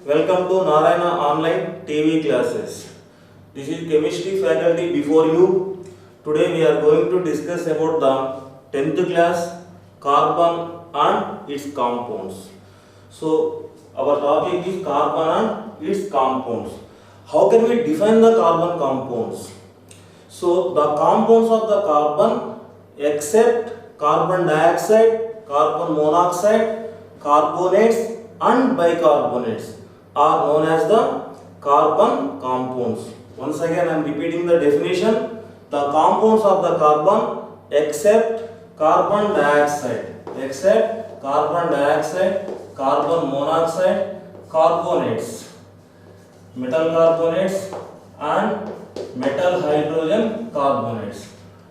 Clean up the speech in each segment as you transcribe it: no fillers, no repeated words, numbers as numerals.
welcome to Narayana Online TV classes. This is chemistry faculty before you. Today we are going to discuss about the 10th class carbon and its compounds. So our topic is carbon and its compounds. How can we define the carbon compounds? So the compounds of the carbon except carbon dioxide, carbon monoxide, carbonates and bicarbonates are known as the carbon compounds. Once again I am repeating the definition. The compounds of the carbon except carbon dioxide, carbon monoxide, carbonates, metal carbonates and metal hydrogen carbonates,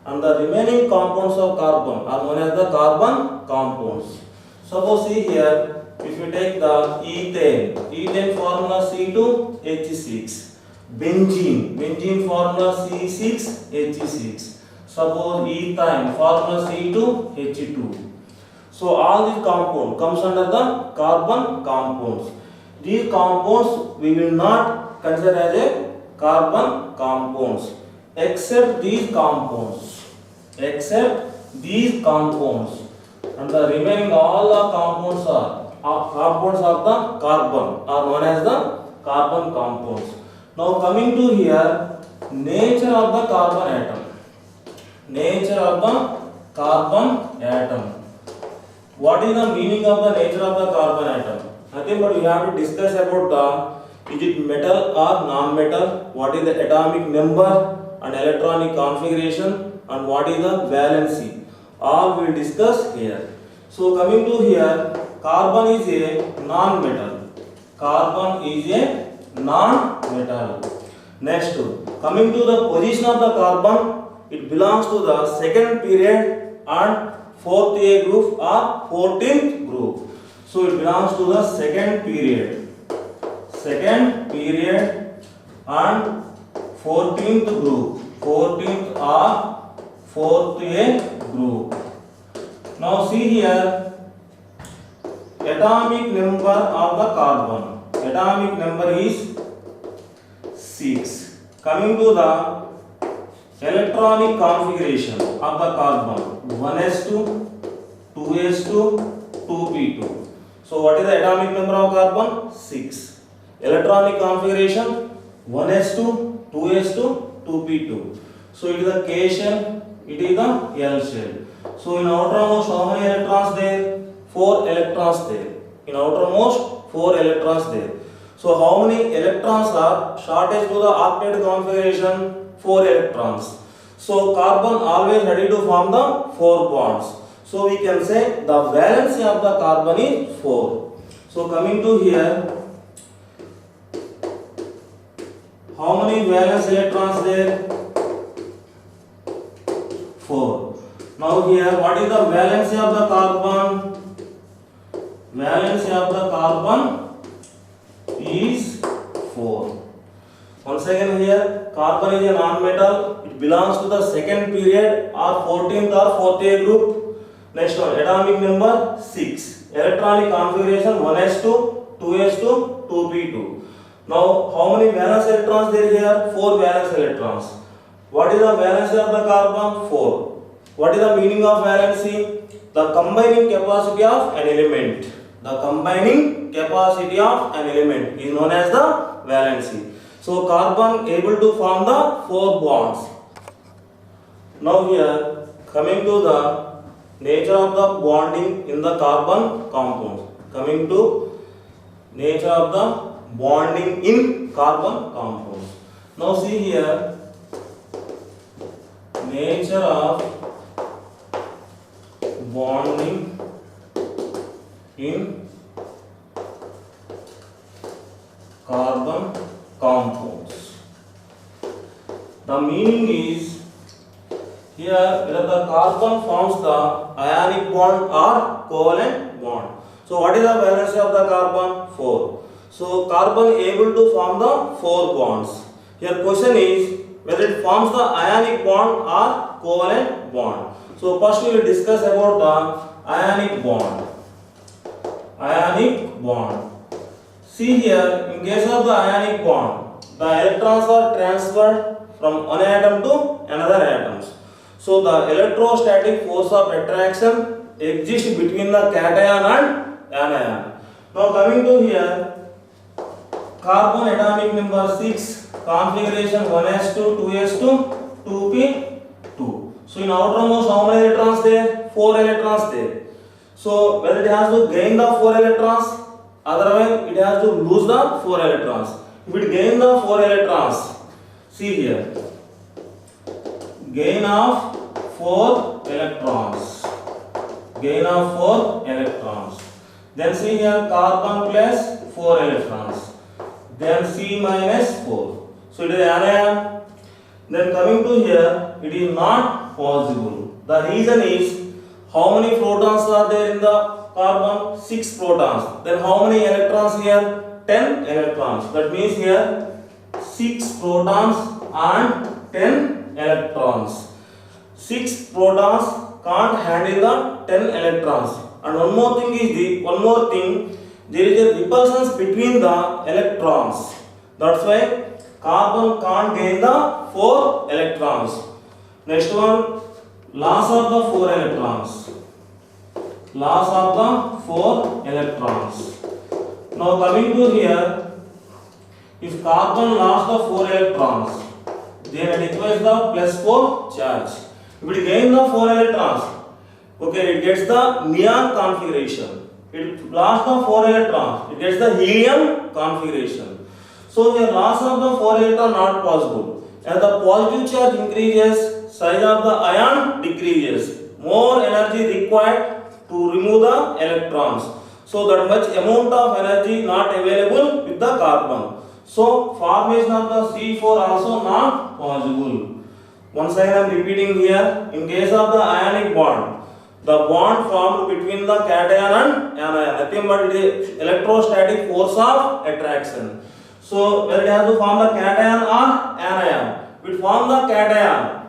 and the remaining compounds of carbon are known as the carbon compounds. Suppose see here, if you take the ethane formula C2H6, benzene formula C6H6, suppose ethyne formula C2H2. So all these compounds comes under the carbon compounds. These compounds we will not consider as a carbon compounds except these compounds, and the remaining all the compounds of the carbon are known as the carbon compounds. Now coming to here, nature of the carbon atom. What is the meaning of the nature of the carbon atom? Nothing but we have to discuss about is it metal or non-metal, what is the atomic number and electronic configuration, and what is the valency. All we will discuss here. So coming to here, carbon is a non-metal. Next, coming to the position of the carbon, it belongs to the second period and fourth A group or 14th group. So it belongs to the second period and 14th group, 14th or 4th A group. Now see here, atomic number of the carbon. Atomic number is 6. Coming to the electronic configuration of the carbon, 1s2, 2s2, 2p2. So what is the atomic number of carbon? 6. Electronic configuration, 1s2, 2s2, 2p2. So it is the K shell, it is the L shell. So in outermost how many electrons there? 4 electrons there. In outermost 4 electrons there. So how many electrons are shortest to the octet configuration? 4 electrons. So carbon always ready to form the 4 bonds. So we can say the valency of the carbon is 4. So coming to here, how many valence electrons there? 4. Now here, what is the valency of the carbon? Valency of the carbon is 4. Once again here, carbon is a non-metal. It belongs to the second period or 14th or 4th A group. Next one, atomic number 6. Electronic configuration 1s2, 2s2, 2p2. Now, how many valence electrons there here? 4 valence electrons. What is the valency of the carbon? 4. What is the meaning of valency? The combining capacity of an element. The combining capacity of an element is known as the valency. So, carbon able to form the 4 bonds. Now here, coming to the nature of the bonding in the carbon compounds. Coming to nature of the bonding in carbon compounds. Now see here, nature of bonding in carbon compounds. The meaning is here whether the carbon forms the ionic bond or covalent bond. So what is the valency of the carbon? 4. So carbon able to form the 4 bonds. Here question is whether it forms the ionic bond or covalent bond. So first we will discuss about the ionic bond. See here, in case of the ionic bond, the electrons are transferred from one atom to another atom. So the electrostatic force of attraction exists between the cation and anion. Now coming to here, carbon atomic number 6, configuration 1s2, 2s2, 2p2. So in outermost how many electrons there? 4 electrons there. So whether it has to gain the 4 electrons, otherwise it has to lose the 4 electrons. If it gain the 4 electrons, see here, gain of 4 electrons, gain of 4 electrons. Then see here, carbon plus 4 electrons. Then C minus 4. So it is anion. Then coming to here, it is not possible. The reason is, how many protons are there in the carbon? 6 protons. Then how many electrons here? 10 electrons. That means here 6 protons and 10 electrons. 6 protons can't handle the 10 electrons. And one more thing, there is a repulsion between the electrons. That's why carbon can't gain the 4 electrons. Next one, loss of the 4 electrons. Loss of the 4 electrons. Now coming to here, if carbon lost the 4 electrons, then it equals the plus 4 charge. If it gain the 4 electrons, okay, it gets the neon configuration. It lost the 4 electrons, it gets the helium configuration. So here loss of the 4 electron not possible. As the positive charge increases, size of the ion decreases. More energy required to remove the electrons. So that much amount of energy not available with the carbon. So formation of the C4 also not possible. Once I am repeating here, in case of the ionic bond, the bond formed between the cation and anion, nothing but it is electrostatic force of attraction. So whether it has to form the cation or anion, if it form the cation,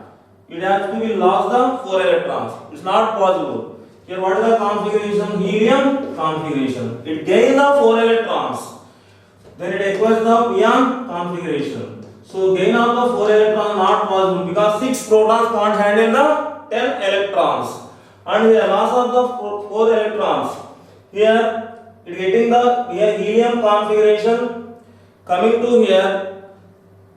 it has to be lost the 4 electrons. It's not possible. Here what is the configuration? Helium configuration. It gains the 4 electrons. Then it acquires the neon configuration. So gain of the 4 electrons not possible because 6 protons can't handle the 10 electrons. And here loss of the 4 electrons. Here it getting the helium configuration. Coming to here,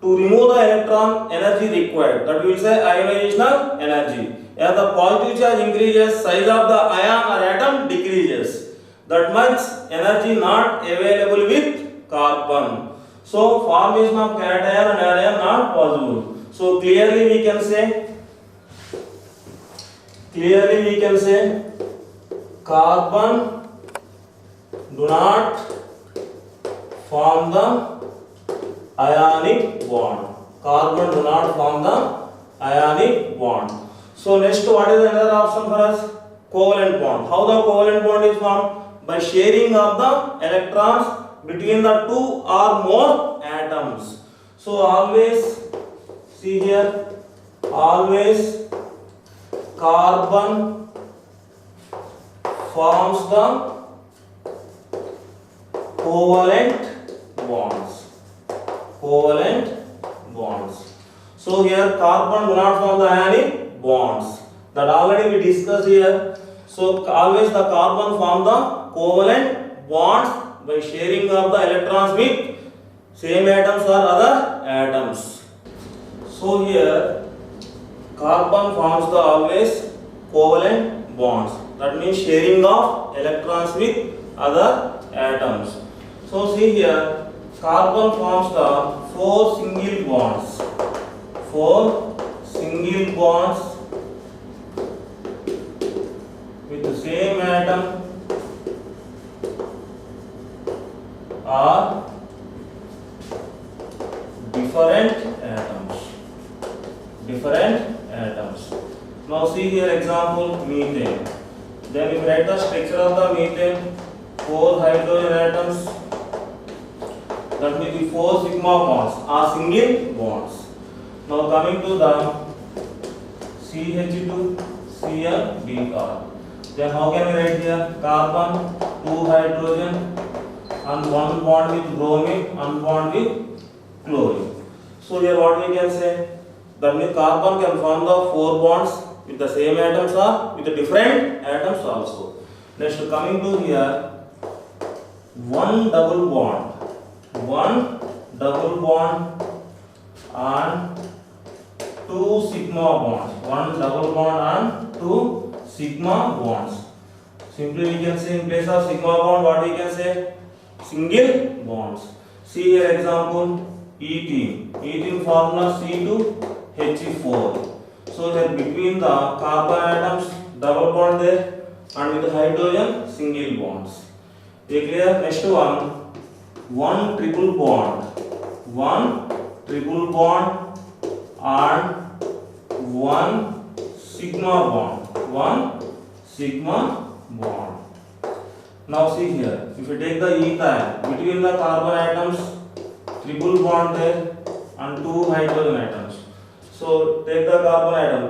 to remove the electron, energy required. That will say ionization energy. As the positive charge increases, size of the ion or atom decreases. That much energy not available with carbon. So formation of cation and anion not possible. So clearly we can say carbon do not form the ionic bond. Carbon do not form the ionic bond. So next, what is another option for us? Covalent bond. How the covalent bond is formed? By sharing of the electrons between the 2 or more atoms. So always see here, always carbon forms the covalent bonds. Covalent bonds. So here carbon do not form the ionic bonds. That already we discussed here. So always the carbon form the covalent bonds by sharing of the electrons with same atoms or other atoms. So here carbon forms the always covalent bonds. That means sharing of electrons with other atoms. So see here, carbon forms the 4 single bonds. 4 single bonds with the same atom or different atoms. Now see here example methane. Then we write the structure of the methane. 4 hydrogen atoms, that will be 4 sigma bonds are single bonds. Now coming to the CH2 Cl D carbon. Then how can we write here? Carbon, 2 hydrogen and one bond with bromine, one bond with chlorine. So here what we can say? That means carbon can form the 4 bonds with the same atoms or with the different atoms also. Next, coming to here, one double bond and 2 sigma bonds. One double bond and 2 sigma bonds. Simply we can say in place of sigma bond what we can say? Single bonds. See here example, ethene. Ethene formula C2H4. So here between the carbon atoms double bond there, and with the hydrogen single bonds. Clear? Next one triple bond and one sigma bond. Now see here, if you take the ethyl, between the carbon atoms triple bond there and 2 hydrogen atoms. So take the carbon atom,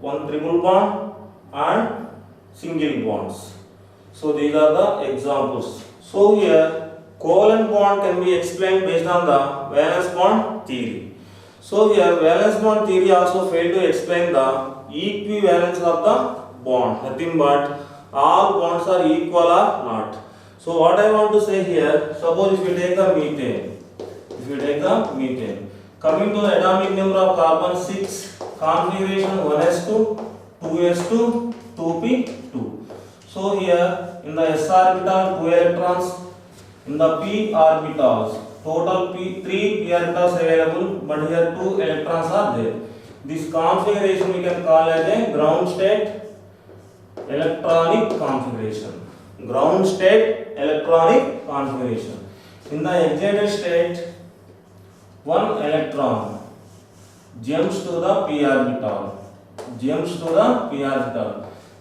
one triple bond and single bonds. So these are the examples. So here covalent bond can be explained based on the valence bond theory. So here valence bond theory also failed to explain the equivalence of the bond. Nothing but all bonds are equal or not. So what I want to say here, suppose if you take the methane, coming to the atomic number of carbon 6, configuration 1s2, 2s2, 2p2. So here in the s orbital 2 electrons, in the p orbitals total 3 p orbitals available, but here 2 electrons are there. This configuration we can call as a ground state electronic configuration. Ground state electronic configuration. In the excited state, one electron jumps to the p orbital.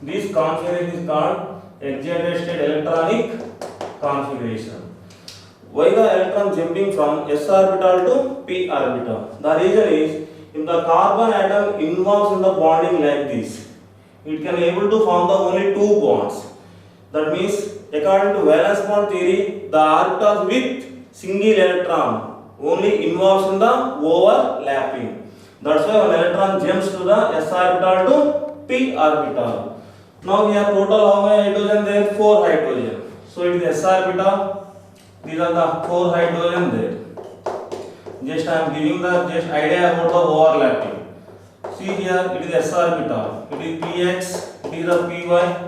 This configuration is called excited state electronic configuration. Why the electron jumping from s orbital to p orbital? The reason is, if the carbon atom involves in the bonding like this, it can able to form the only 2 bonds. That means according to valence bond theory, the orbitals with single electron only involves in the overlapping. That's why one electron jumps to the s orbital to p orbital. Now here total how many hydrogen there? 4 hydrogen. So it is s orbital. These are the 4 hydrogen there. Just I am giving the just idea about the overlapping. See here, it is s orbital. It is px. It is the py.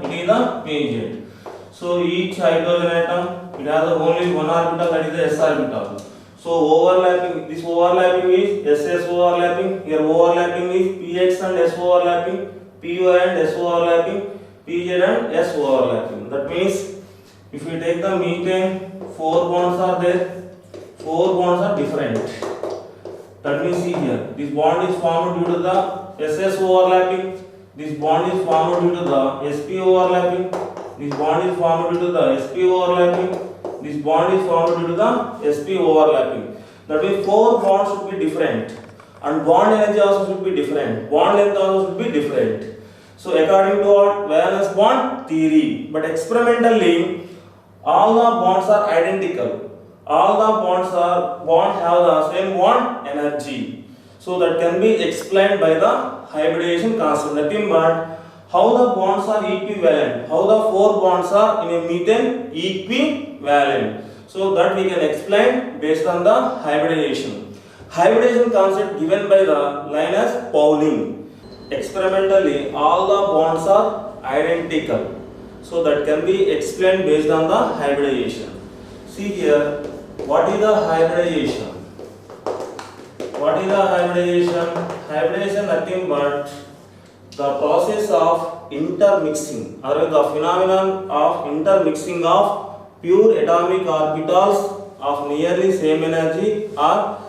It is the pz. So each hydrogen atom, it has only one orbital, that is the s orbital. So overlapping, this overlapping is ss overlapping. Here overlapping is px and s overlapping, py and s overlapping, pz and s overlapping. That means if we take the methane, 4 bonds are there. 4 bonds are different. That means see here, this bond is formed due to the ss overlapping. This bond is formed due to the sp overlapping. This bond is formed due to the sp overlapping. This bond is formed due to the sp overlapping. That means 4 bonds should be different, and bond energy also should be different. Bond length also should be different. So according to what? Valence bond theory. But experimentally, all the bonds are identical. All the bonds have the same bond energy. So that can be explained by the hybridization concept. Nothing but how the bonds are equivalent. How the 4 bonds are in a methane equivalent. So that we can explain based on the hybridization. Hybridization concept given by the Linus Pauling. Experimentally, all the bonds are identical. So that can be explained based on the hybridization. See here, what is the hybridization? What is the hybridization? Hybridization nothing but the process of intermixing, or the phenomenon of intermixing of pure atomic orbitals of nearly same energy or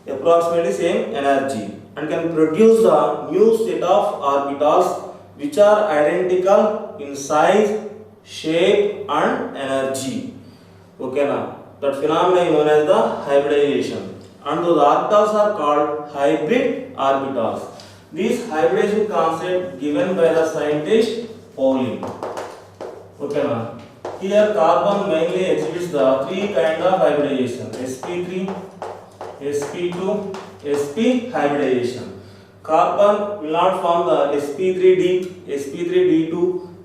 approximately same energy, and can produce the new set of orbitals which are identical in size, shape and energy. Okay now, that phenomenon is known as the hybridization, and those orbitals are called hybrid orbitals. This hybridization concept given by the scientist Pauling. Okay now, Here carbon mainly exhibits the three kind of hybridization: sp3, sp2, sp hybridization. Carbon will not form the sp3d, sp3d2,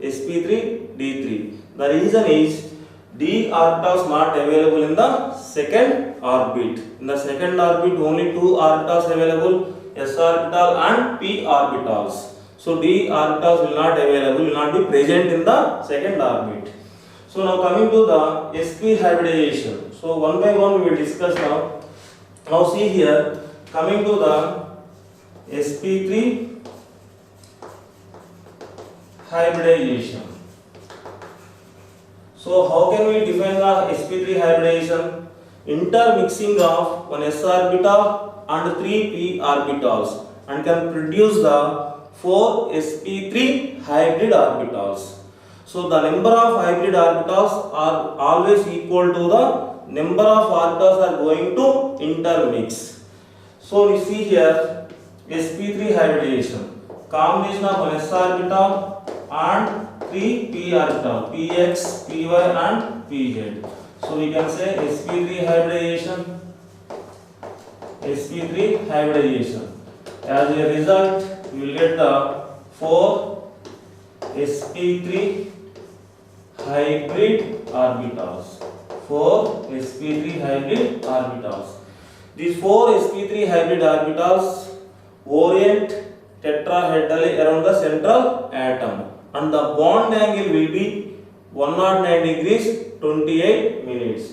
sp3d3. The reason is d orbitals not available in the second orbit. In the second orbit only two orbitals available, s orbital and p orbitals. So d orbitals will not available, will not be present in the second orbit. So now coming to the sp hybridization. So one by one we will discuss now. Now see here, coming to the sp3 hybridization. So how can we define the sp3 hybridization? Intermixing of one s orbital and three p orbitals and can produce the 4 sp3 hybrid orbitals. So the number of hybrid orbitals are always equal to the number of orbitals are going to intermix. So we see here sp3 hybridization, combination of one s orbital and 3 p orbital, px, py and pz. So we can say sp3 hybridization, sp3 hybridization. As a result, we will get the 4 sp3 hybrid orbitals. 4 sp3 hybrid orbitals. These 4 sp3 hybrid orbitals orient tetrahedrally around the central atom, and the bond angle will be 109 degrees 28 minutes.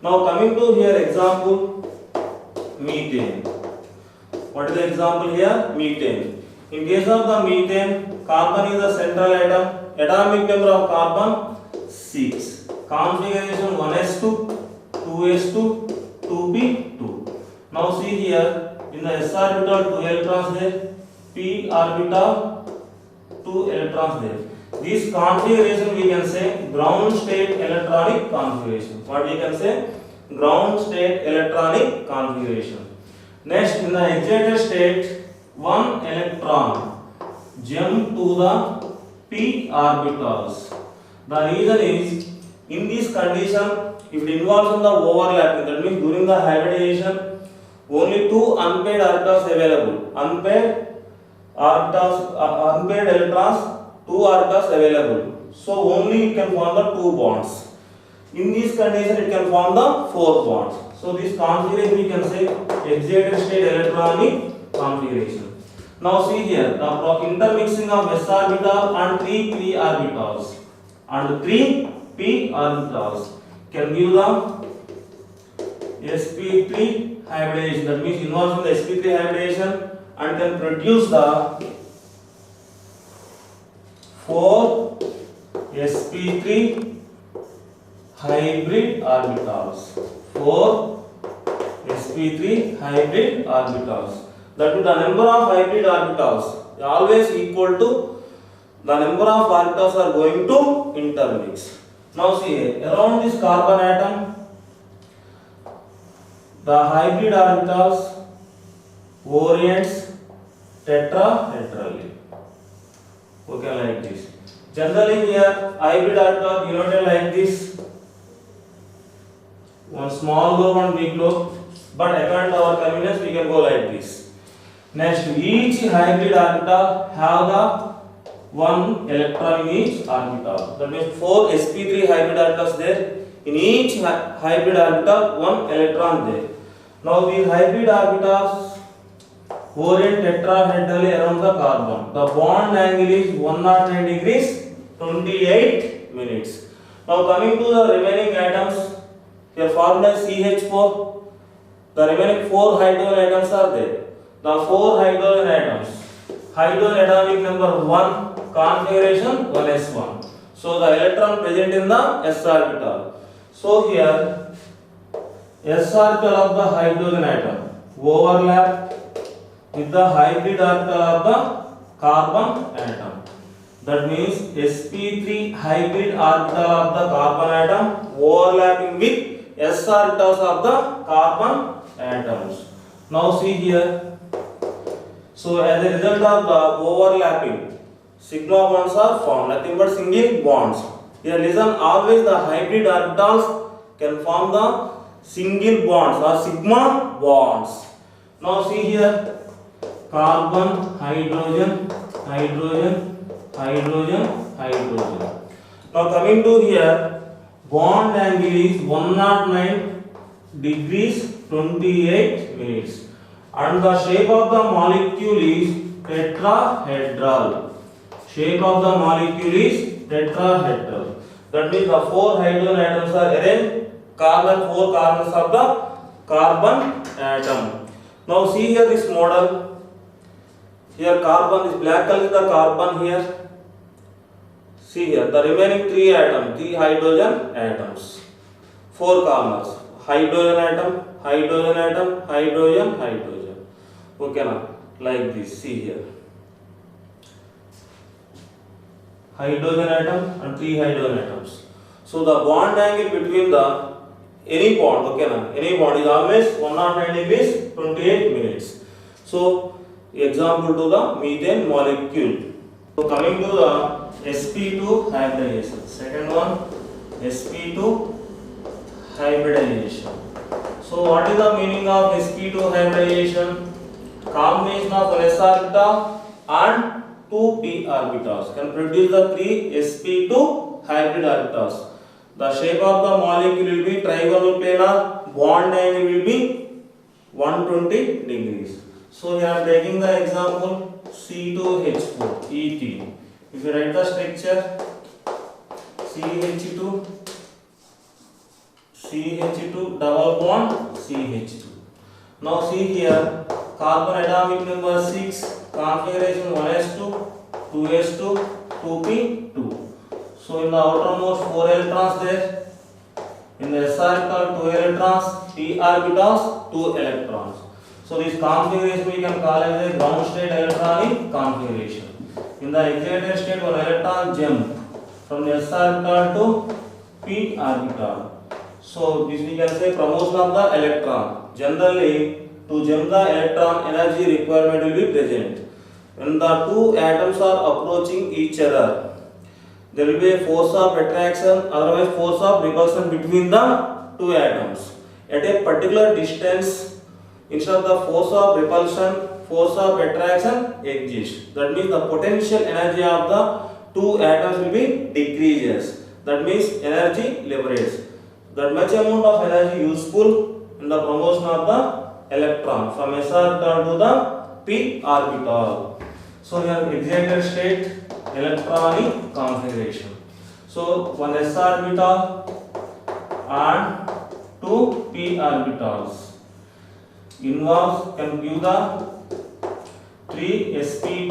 Now coming to here example, methane. What is the example here? Methane. In case of the methane, carbon is the central atom. Atomic number of carbon 6. Configuration 1s2, 2s2, 2p2. Now see here, in the s orbital 2 electrons there, p orbital 2 electrons there. This configuration we can say ground state electronic configuration. What we can say? Ground state electronic configuration. Next, in the excited state, one electron jump to the p orbitals. The reason is, in this condition, if it involves in the overlapping, that means during the hybridization, only two unpaired orbitals available. Unpaired electrons, two orbitals available. So only it can form the two bonds. In this condition, it can form the four bonds. So this configuration we can say excited state electronic configuration. Now see here, the intermixing of s orbital and 3 p orbitals and 3 p orbitals can give the sp3 hybridization. That means involves in the sp3 hybridization and can produce the 4 sp3 hybrid orbitals. 4 sp3 hybrid orbitals. That means the number of hybrid orbitals always equal to the number of orbitals are going to intermix. Now see here, around this carbon atom, the hybrid orbitals orients tetrahedrally. Okay, like this. Generally here hybrid orbital denoted like this. One small lobe and big lobe, but according to our convenience we can go like this. Next, each hybrid orbital have the one electron in each orbital. That means 4 sp3 hybrid orbitals there. In each hybrid orbital, one electron there. Now these hybrid orbitals orient tetrahedrally around the carbon. The bond angle is 109 degrees 28 minutes. Now coming to the remaining atoms, here formula is CH4. The remaining 4 hydrogen atoms are there. The 4 hydrogen atoms, hydrogen atomic number 1, configuration 1s1. So the electron present in the s orbital. So here s orbital of the hydrogen atom overlap with the hybrid orbital of the carbon atom. That means sp3 hybrid orbital of the carbon atom overlapping with s orbitals of the carbon atoms. Now see here. So as a result of the overlapping, sigma bonds are formed, nothing but single bonds. Here listen, always the hybrid orbitals can form the single bonds or sigma bonds. Now see here, carbon, hydrogen, hydrogen, hydrogen, hydrogen. Now coming to here, bond angle is 109 degrees 28 minutes and the shape of the molecule is tetrahedral. Shape of the molecule is tetrahedral. That means the 4 hydrogen atoms are arranged four corners of the carbon atom. Now see here this model. Here carbon is black color is the carbon here. See here the remaining 3 atoms, 3 hydrogen atoms. 4 corners. Hydrogen atom, hydrogen atom, hydrogen, hydrogen. Okay now, like this. See here. Hydrogen atom and 3 hydrogen atoms. So the bond angle between the any bond, okay na, any bond is always 109 degrees 28 minutes. So example to the methane molecule. So coming to the sp2 hybridization. Second one, sp2 hybridization. So what is the meaning of sp2 hybridization? Combination of an s orbital and 2 p orbitals can produce the 3 sp2 hybrid orbitals. The shape of the molecule will be trigonal planar, bond angle will be 120 degrees. So here I am taking the example C2H4 ET. If you write the structure CH2 double bond CH2. Now see here, carbon atomic number 6, configuration 1s2, 2s2, 2p2. So in the outermost 4 electrons there, in the s orbital 2 electrons, p orbitals 2 electrons. So this configuration we can call as a ground state electronic configuration. In the excited state, one electron jump from the s orbital to p orbital. So this we can say promotion of the electron. Generally, to jump the electron, energy requirement will be present. When the 2 atoms are approaching each other, there will be a force of attraction, otherwise force of repulsion between the 2 atoms. At a particular distance, instead of the force of repulsion, force of attraction exists. That means the potential energy of the 2 atoms will be decreases. That means energy liberates. That much amount of energy useful in the promotion of the electron from s orbital to the p orbital. So here excited state electronic configuration. So one s orbital and 2 p orbitals involves can give the 3 sp2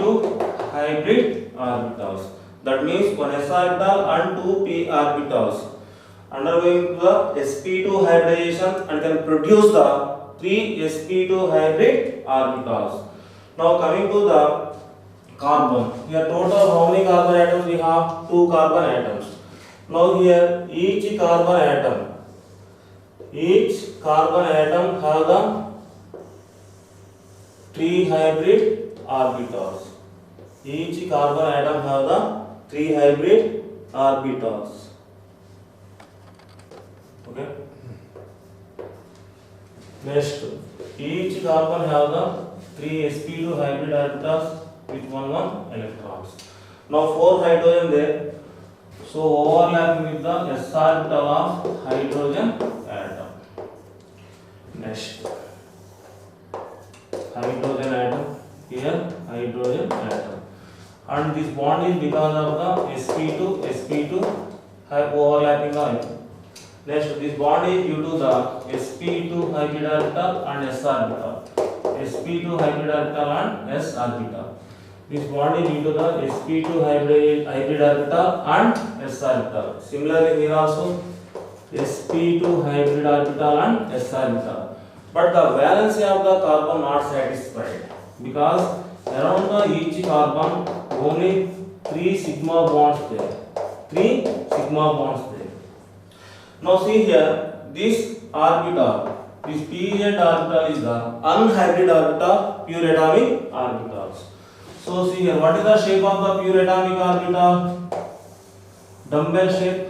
hybrid orbitals. That means one s orbital and 2 p orbitals undergoing the sp2 hybridization and can produce the 3 sp2 hybrid orbitals. Now coming to the carbon. Here total how many carbon atoms we have? 2 carbon atoms. Now here each carbon atom have the 3 hybrid orbitals. Each carbon atom have the 3 hybrid orbitals. Okay. Next, each carbon have the 3 sp2 hybrid orbitals with 1 electrons. Now 4 hydrogen there, so overlapping with the s orbital of hydrogen atom. Next, hydrogen atom, here hydrogen atom, and this bond is because of the sp2 have overlapping on. Next, this bond is due to the sp2 hybrid orbital and s orbital. sp2 hybrid orbital and s orbital. This bond is due to the sp2 hybrid orbital and s orbital. Similarly, here also sp2 hybrid orbital and s orbital. But the valency of the carbon not satisfied, because around the each carbon only 3 sigma bonds there. 3 sigma bonds there. Now see here, this orbital, this pz orbital is the unhybrid orbital, pure atomic orbitals. So see here, what is the shape of the pure atomic orbital? dumbbell shape.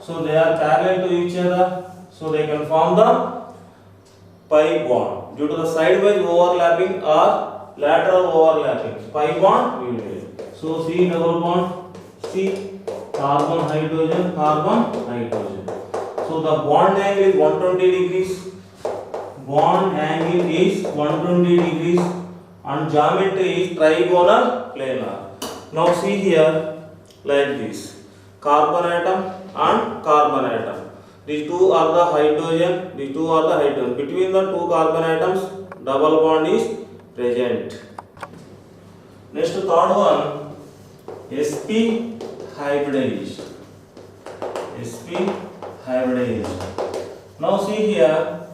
So they are parallel to each other. So they can form the pi bond due to the sidewise overlapping or lateral overlapping. Pi bond we will get. So C double bond, C carbon hydrogen, carbon hydrogen. So the bond angle is 120 degrees. Bond angle is 120 degrees and geometry is trigonal planar. Now see here like this. Carbon atom and carbon atom. These two are the hydrogen. These two are the hydrogen. Between the two carbon atoms, double bond is present. Next third one, sp hybridization. sp hybridization. Now see here,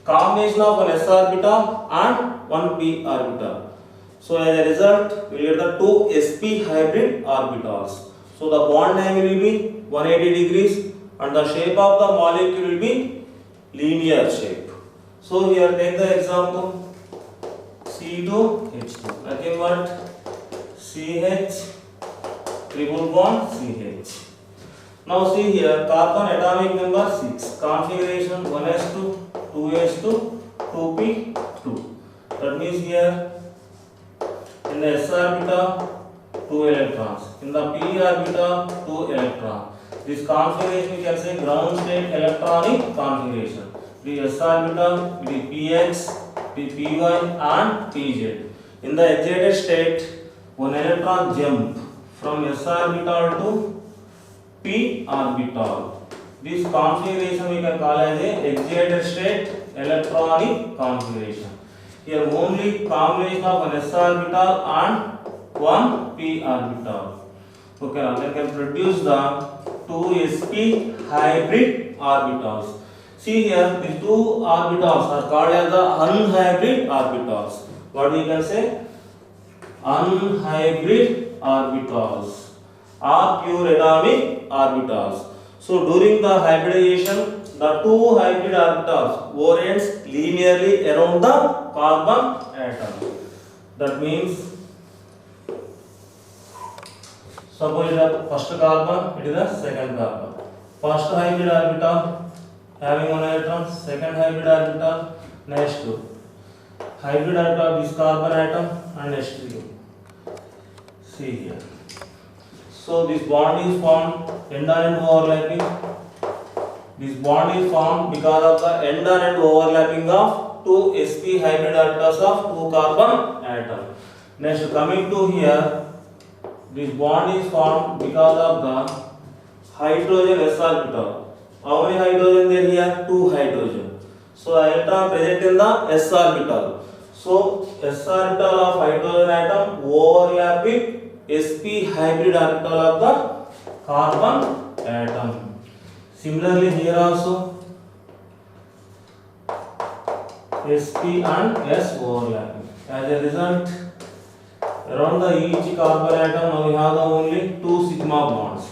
combination of an s orbital and one p orbital. So as a result, we get the two sp hybrid orbitals. So the bond angle will be 180 degrees and the shape of the molecule will be linear shape. So here take the example C2H2. Nothing but CH triple bond CH. Now see here carbon atomic number 6. Configuration 1s2, 2s2, 2p2. That means here in the s orbital 2 electrons, in the p orbital 2 electrons. This configuration we can say ground state electronic configuration. The s orbital, the px, the py and pz. In the excited state, one electron jump from s orbital to p orbital. This configuration we can call as a excited state electronic configuration. Here only combination of an s orbital and one p orbital. Okay, now they can produce the two sp hybrid orbitals. See here, these two orbitals are called as the unhybrid orbitals. What we can say? Unhybrid orbitals are pure atomic orbitals. So during the hybridization, the two hybrid orbitals orients linearly around the carbon atom. That means suppose it is first carbon, it is the second carbon. First hybrid orbital having one electron, second hybrid orbital, next two. Hybrid orbital this carbon atom and next two. See here. So this bond is formed end-on-end overlapping. This bond is formed because of the end-on-end overlapping of two sp hybrid orbitals of two carbon atom. Next coming to here, this bond is formed because of the hydrogen s orbital. How many hydrogen there here? Two hydrogen. So electron present in the s orbital. So s orbital of hydrogen atom overlap with sp hybrid orbital of the carbon atom. Similarly here also sp and s overlapping. As a result, around the each carbon atom now we have the only two sigma bonds.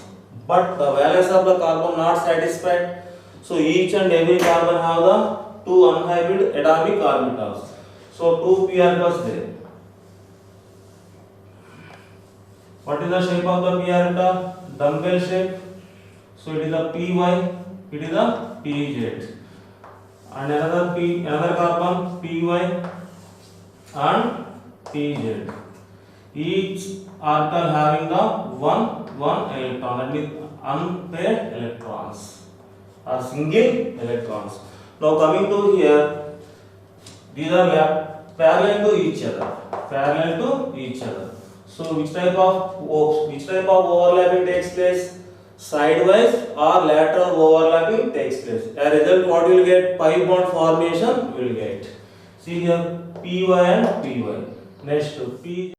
But the valence of the carbon not satisfied. So each and every carbon have the two unhybrid atomic orbitals. So two p orbitals there. What is the shape of the p orbital? Dumbbell shape. So it is the py, it is the pz. And another carbon py and pz. Each orbital having the one electron, that means unpaired electrons or single electrons. Now coming to here, these are parallel to each other. So which type of overlapping takes place? Sidewise or lateral overlapping takes place. As a result, what you will get? Pi bond formation will get. See here, py and py. Next p